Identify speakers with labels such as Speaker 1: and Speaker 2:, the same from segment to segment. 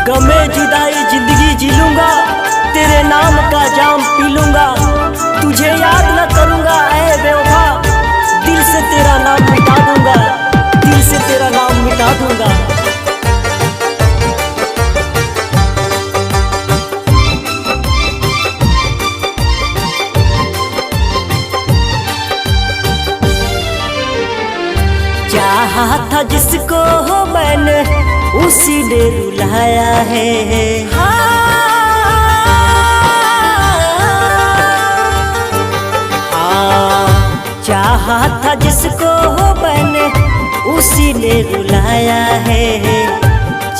Speaker 1: गमे जुदाई जिंदगी जी लूंगा, तेरे नाम का जाम पी लूंगा। तुझे याद न करूंगा ऐ बेवफा, दिल से तेरा नाम मिटा दूंगा, दिल से तेरा नाम मिटा दूंगा। चाहा था जिसको हो मैंने उसी ने रुलाया है। चाहा था जिसको हो मैंने उसी ने रुलाया है।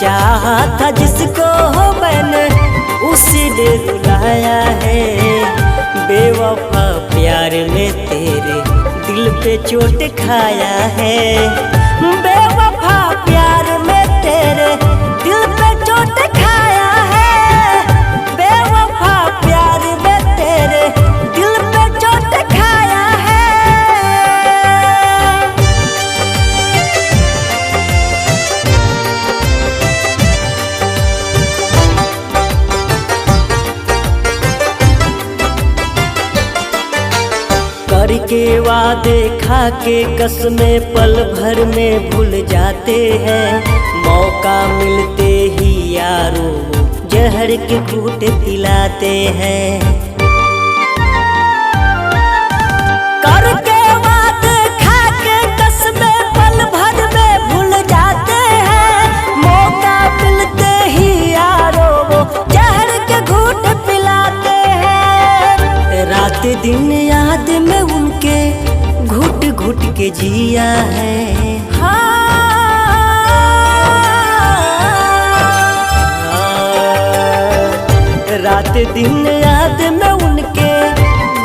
Speaker 1: चाहा था जिसको हो मैंने उसी ने रुलाया है। बेवफा प्यार में तेरे दिल पे चोट खाया है। बेवफा प्यार में तेरे दिल पे चोट खाया है। बेवफा प्यार में तेरे दिल पे चोट खाया है। करके वादे खा के कसमें पल भर में भूल जाते हैं। मौका मिलते ही यारों जहर के घूंट पिलाते हैं। करके वादे खा के कसमें पल भर में भूल जाते हैं। मौका मिलते ही यारों जहर के घूंट पिलाते हैं। रात दिन याद में उनके घुट घुट के जिया है। रात दिन याद में उनके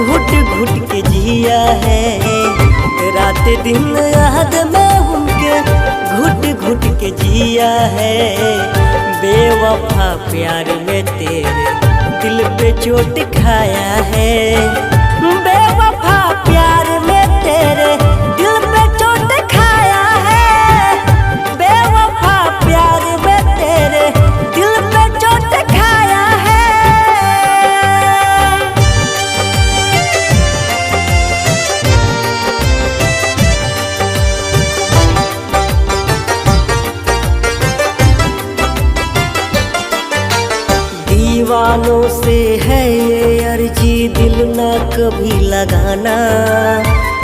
Speaker 1: घुट घुट के जिया है। रात दिन याद में उनके घुट घुट के जिया है। बेवफा प्यार में तेरे दिल पे चोट खाया है। बेवफा प्यार में तेरे दिल पे चोट खाया है। बेवफा प्यार में तेरे दिल पे चोट खाया है। दीवानों से है ये अर्जी दिल ना कभी लगाना।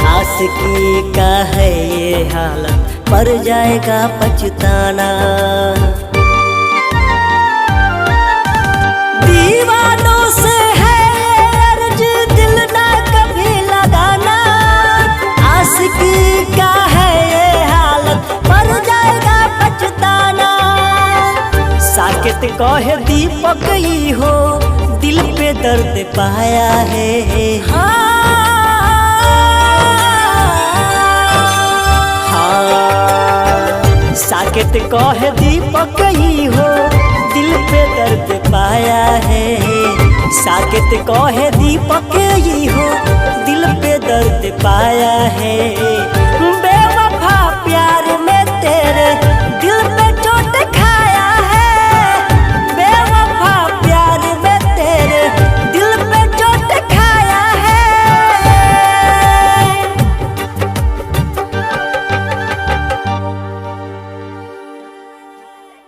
Speaker 1: आशिकी का है ये हालत पर जाएगा पछताना। दीवानों से है ये अर्जी दिल ना कभी लगाना। आशिकी का है ये हालत पर जाएगा पछताना। साकेत कहे दीपक ही हो दिल पे दर्द पाया है। साकेत कहे दीपक ही हो दिल पे दर्द पाया है। साकेत कहे दीपक ही हो दिल पे दर्द पाया है।